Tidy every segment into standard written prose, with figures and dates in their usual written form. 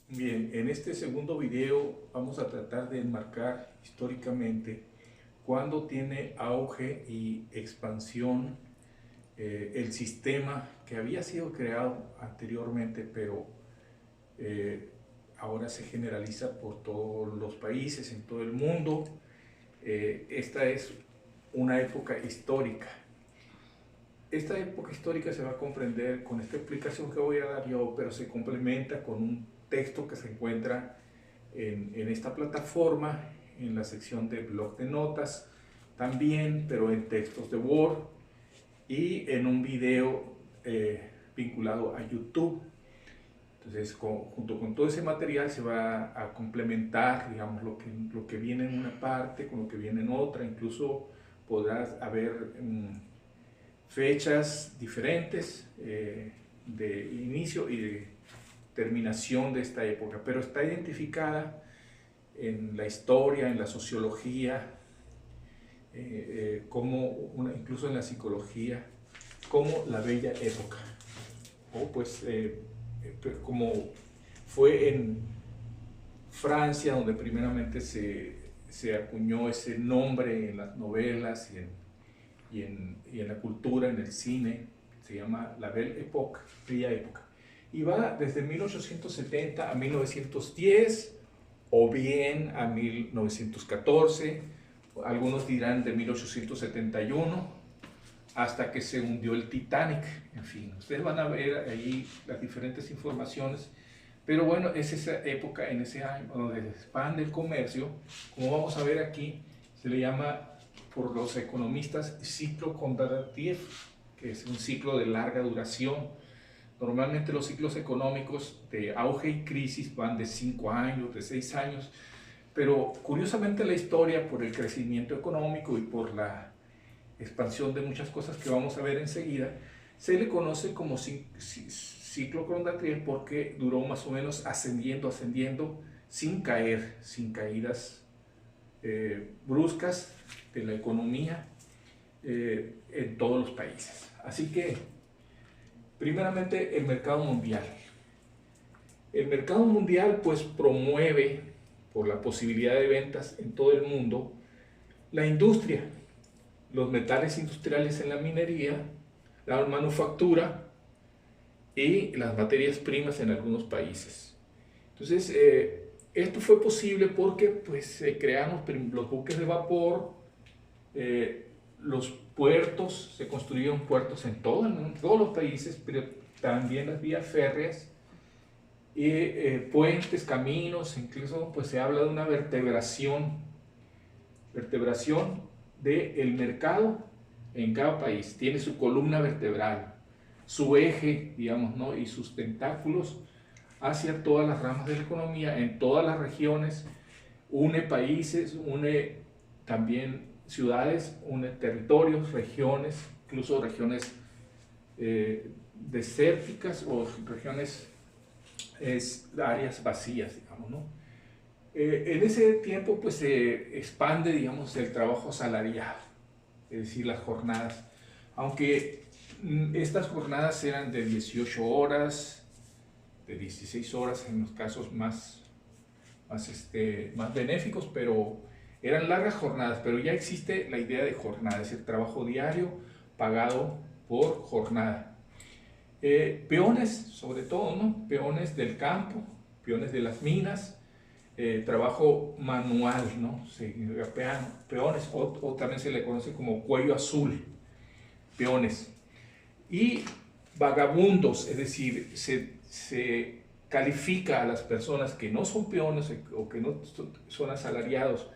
Bien, en este segundo video vamos a tratar de enmarcar históricamente cuándo tiene auge y expansión el sistema que había sido creado anteriormente, pero eh, ahora se generaliza por todos los países, en todo el mundo. Esta es una época histórica. Esta época histórica se va a comprender con esta explicación que voy a dar yo, pero se complementa con un texto que se encuentra en esta plataforma, en la sección de blog de notas, también, pero en textos de Word y en un video vinculado a YouTube. Entonces, junto con todo ese material se va a complementar, digamos, lo que viene en una parte con lo que viene en otra. Incluso podrás haber fechas diferentes de inicio y de terminación de esta época, pero está identificada en la historia, en la sociología, incluso en la psicología, como la bella época, o pues como fue en Francia, donde primeramente se acuñó ese nombre en las novelas y en la cultura, en el cine. Se llama la Belle Époque, bella época, y va desde 1870 a 1910 o bien a 1914, algunos dirán de 1871 hasta que se hundió el Titanic. En fin, ustedes van a ver ahí las diferentes informaciones, pero bueno, es esa época, en ese año donde se expande el comercio. Como vamos a ver aquí, se le llama por los economistas ciclo Kondratiev, que es un ciclo de larga duración. Normalmente los ciclos económicos de auge y crisis van de 5 años, de 6 años, pero curiosamente la historia, por el crecimiento económico y por la expansión de muchas cosas que vamos a ver enseguida, se le conoce como ciclo Kondratiev porque duró más o menos ascendiendo, sin caer, sin caídas bruscas de la economía en todos los países. Así que, primeramente, el mercado mundial. El mercado mundial pues promueve, por la posibilidad de ventas en todo el mundo, la industria, los metales industriales en la minería, la manufactura y las materias primas en algunos países. Entonces, esto fue posible porque pues, se crearon los buques de vapor, los puertos, se construyeron puertos en todos los países, pero también las vías férreas, y puentes, caminos. Incluso pues, se habla de una vertebración del mercado en cada país. Tiene su columna vertebral, su eje, digamos, ¿no? Y sus tentáculos hacia todas las ramas de la economía, en todas las regiones, une países, une también ciudades, une territorios, regiones, incluso regiones desérticas o regiones, áreas vacías, digamos, ¿no? En ese tiempo pues se expande, digamos, el trabajo asalariado, es decir, las jornadas, aunque estas jornadas eran de 18 horas, de 16 horas en los casos más benéficos, pero eran largas jornadas. Pero ya existe la idea de jornada, es decir, trabajo diario pagado por jornada. Peones, sobre todo, ¿no? Peones del campo, peones de las minas, trabajo manual, ¿no? Peones, o también se le conoce como cuello azul, peones. Y vagabundos, es decir, se califica a las personas que no son peones o que no son asalariados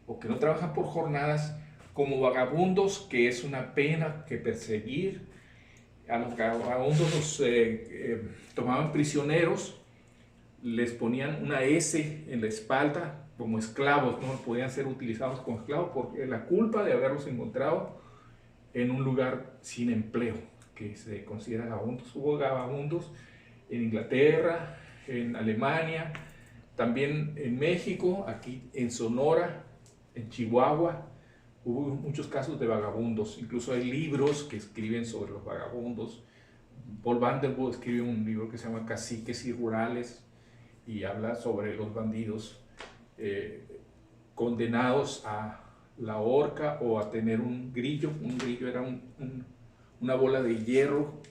o que no trabajan por jornadas como vagabundos, que es una pena que perseguir. A los vagabundos los tomaban prisioneros, les ponían una S en la espalda como esclavos, no podían ser utilizados como esclavos por la culpa de haberlos encontrado en un lugar sin empleo, que se considera vagabundos. Hubo vagabundos en Inglaterra, en Alemania, también en México, aquí en Sonora, en Chihuahua. Hubo muchos casos de vagabundos, incluso hay libros que escriben sobre los vagabundos. Paul Vanderbilt escribe un libro que se llama Caciques y Rurales, y habla sobre los bandidos condenados a la horca o a tener un grillo. Un grillo era una bola de hierro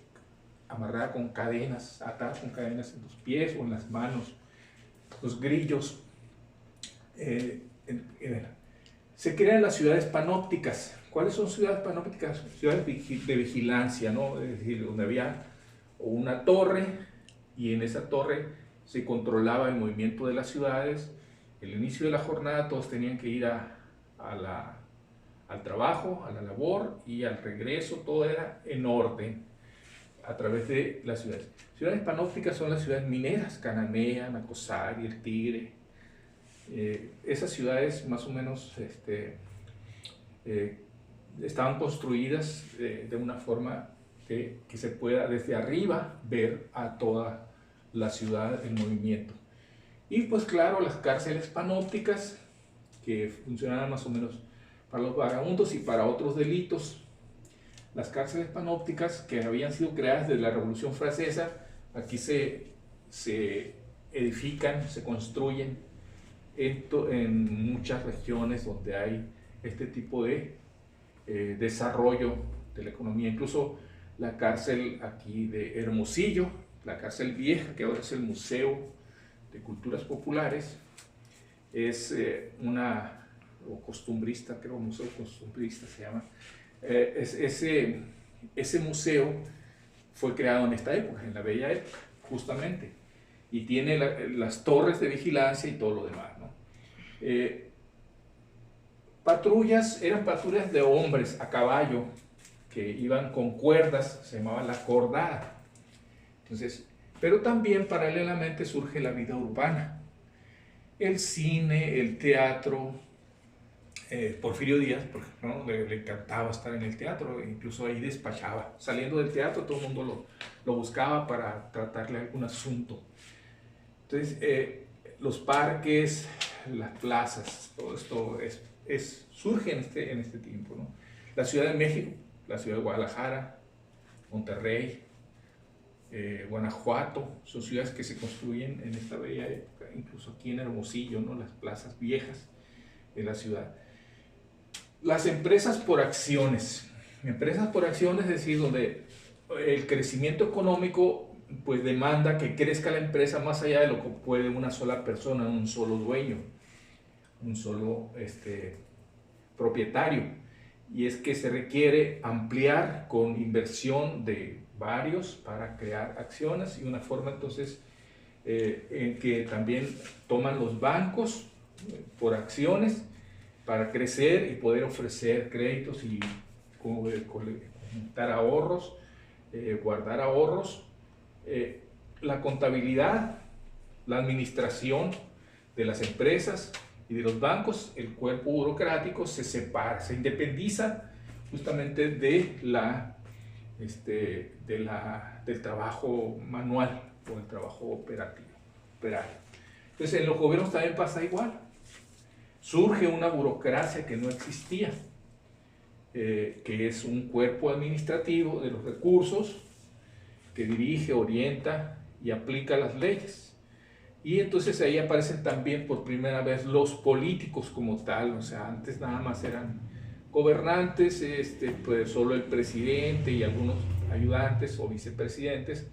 amarrada con cadenas, atada con cadenas en los pies o en las manos. Los grillos se crean las ciudades panópticas. ¿Cuáles son ciudades panópticas? Ciudades de vigilancia, ¿no? Es decir, donde había una torre y en esa torre se controlaba el movimiento de las ciudades. El inicio de la jornada todos tenían que ir al trabajo, a la labor, y al regreso todo era en orden a través de las ciudades. Ciudades panópticas son las ciudades mineras: Cananea, Nacosari, El Tigre. Esas ciudades más o menos estaban construidas de una forma que se pueda desde arriba ver a toda la ciudad en movimiento. Y pues claro, las cárceles panópticas, que funcionaban más o menos para los vagabundos y para otros delitos. Las cárceles panópticas, que habían sido creadas desde la Revolución Francesa, aquí se edifican, se construyen en muchas regiones donde hay este tipo de desarrollo de la economía. Incluso la cárcel aquí de Hermosillo, la cárcel vieja, que ahora es el Museo de Culturas Populares, es o costumbrista, creo, museo costumbrista se llama. Ese museo fue creado en esta época, en la bella época, justamente, y tiene las torres de vigilancia y todo lo demás, ¿no? Eran patrullas de hombres a caballo que iban con cuerdas, se llamaba la cordada. Entonces, pero también paralelamente surge la vida urbana, el cine, el teatro. Porfirio Díaz, por ejemplo, le encantaba estar en el teatro, incluso ahí despachaba. Saliendo del teatro, todo el mundo lo buscaba para tratarle algún asunto. Entonces, los parques, las plazas, todo esto surge en este tiempo, ¿no? La Ciudad de México, la Ciudad de Guadalajara, Monterrey, Guanajuato, son ciudades que se construyen en esta bella época, incluso aquí en Hermosillo, ¿no? Las plazas viejas de la ciudad. Las empresas por acciones, es decir, donde el crecimiento económico pues demanda que crezca la empresa más allá de lo que puede una sola persona, un solo dueño, un solo propietario, y es que se requiere ampliar con inversión de varios para crear acciones, y una forma entonces en que también toman los bancos por acciones para crecer y poder ofrecer créditos y juntar ahorros, guardar ahorros. La contabilidad, la administración de las empresas y de los bancos, el cuerpo burocrático se separa, se independiza justamente del trabajo manual o del trabajo operario. Entonces en los gobiernos también pasa igual. Surge una burocracia que no existía, que es un cuerpo administrativo de los recursos que dirige, orienta y aplica las leyes. Y entonces ahí aparecen también por primera vez los políticos como tal. O sea, antes nada más eran gobernantes, pues solo el presidente y algunos ayudantes o vicepresidentes,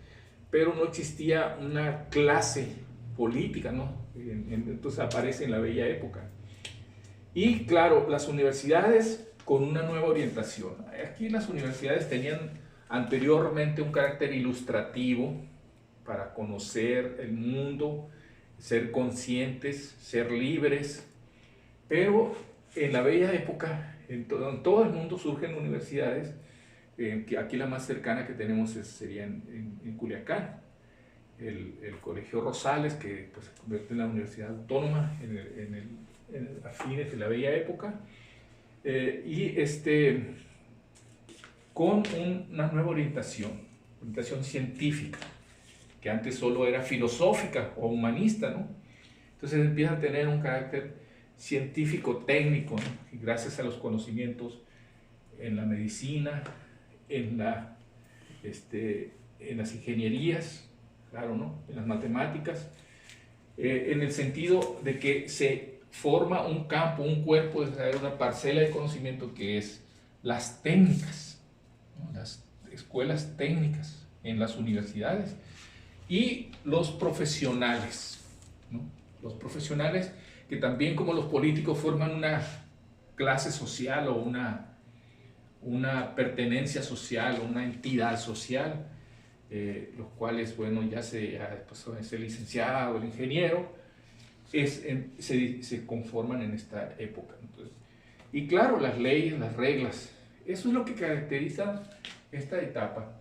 pero no existía una clase política, ¿no? Entonces aparece en la bella época. Y claro, las universidades con una nueva orientación. Aquí las universidades tenían anteriormente un carácter ilustrativo para conocer el mundo, ser conscientes, ser libres, pero en la bella época, en todo el mundo surgen universidades, que aquí la más cercana que tenemos sería en Culiacán, el Colegio Rosales, que pues, se convierte en la Universidad Autónoma a fines de la bella época, con una nueva orientación científica, que antes solo era filosófica o humanista, ¿no? Entonces empieza a tener un carácter científico, técnico, ¿no? Y gracias a los conocimientos en la medicina, en las ingenierías, claro, ¿no? En las matemáticas, en el sentido de que se forma un campo, un cuerpo, una parcela de conocimiento que es las técnicas, ¿no? Las escuelas técnicas en las universidades y los profesionales, ¿no? Los profesionales que también, como los políticos, forman una clase social o una pertenencia social o una entidad social, los cuales, bueno, ya pues, es el licenciado, el ingeniero, se conforman en esta época. Entonces, y claro, las leyes, las reglas, eso es lo que caracteriza esta etapa.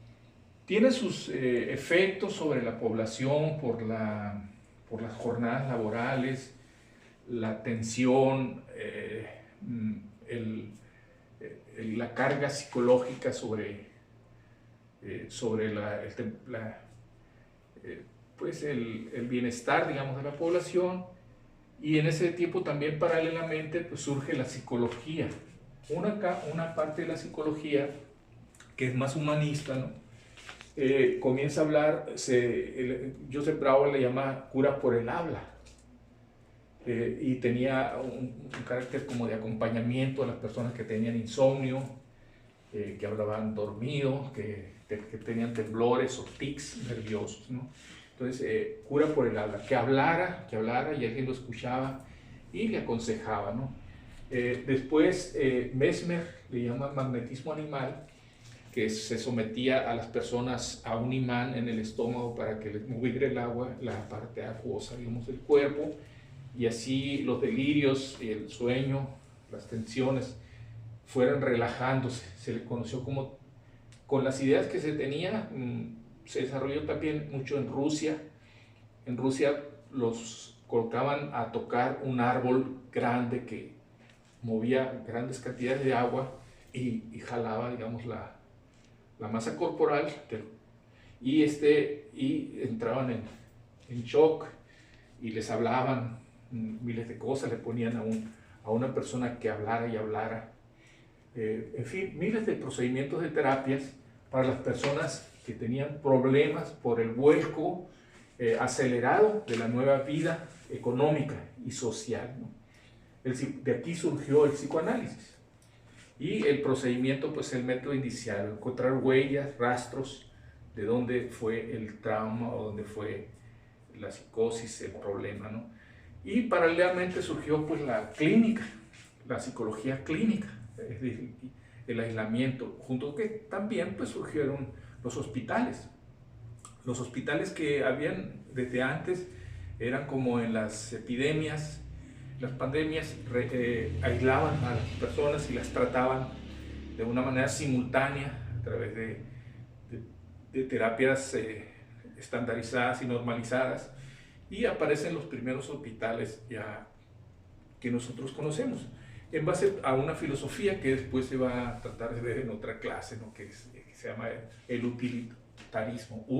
Tiene sus efectos sobre la población por las jornadas laborales, la tensión, la carga psicológica sobre pues el bienestar, digamos, de la población. Y en ese tiempo también paralelamente pues surge la psicología, una parte de la psicología que es más humanista, ¿no? Comienza a hablar, Joseph Brauer le llama cura por el habla, y tenía un carácter como de acompañamiento a las personas que tenían insomnio, que hablaban dormido, que tenían temblores o tics nerviosos, ¿no? Entonces, cura por el habla, que hablara y alguien lo escuchaba y le aconsejaba, ¿no? Después, Mesmer le llama magnetismo animal, que se sometía a las personas a un imán en el estómago para que les moviera el agua, la parte acuosa, digamos, del cuerpo, y así los delirios y el sueño, las tensiones, fueran relajándose. Se le conoció como, con las ideas que se tenía, se desarrolló también mucho en Rusia. En Rusia los colocaban a tocar un árbol grande que movía grandes cantidades de agua y jalaba, digamos, la masa corporal, y entraban en shock y les hablaban miles de cosas, le ponían a una persona que hablara y hablara. En fin, miles de procedimientos de terapias para las personas que tenían problemas por el vuelco acelerado de la nueva vida económica y social, ¿no? De aquí surgió el psicoanálisis. Y el procedimiento, pues el método inicial, encontrar huellas, rastros de dónde fue el trauma o dónde fue la psicosis, el problema, ¿no? Y paralelamente surgió pues la clínica, la psicología clínica, es decir, el aislamiento, junto que también pues surgieron los hospitales. Los hospitales que habían desde antes eran como en las epidemias, las pandemias, aislaban a las personas y las trataban de una manera simultánea a través de terapias estandarizadas y normalizadas, y aparecen los primeros hospitales ya que nosotros conocemos, en base a una filosofía que después se va a tratar de ver en otra clase, ¿no? Que se llama el utilitarismo o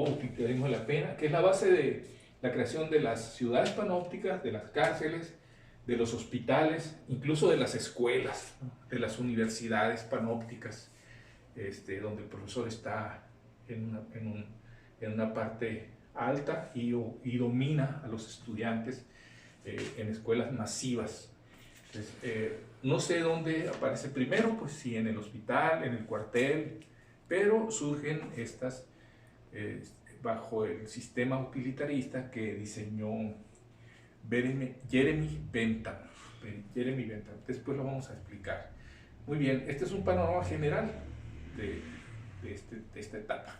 utilitarismo de la pena, que es la base de la creación de las ciudades panópticas, de las cárceles, de los hospitales, incluso de las escuelas, ¿no? De las universidades panópticas, donde el profesor está en una parte alta y domina a los estudiantes en escuelas masivas. Entonces, no sé dónde aparece primero, pues si en el hospital, en el cuartel, pero surgen estas bajo el sistema utilitarista que diseñó Jeremy Bentham. Después lo vamos a explicar. Muy bien, este es un panorama general de esta etapa.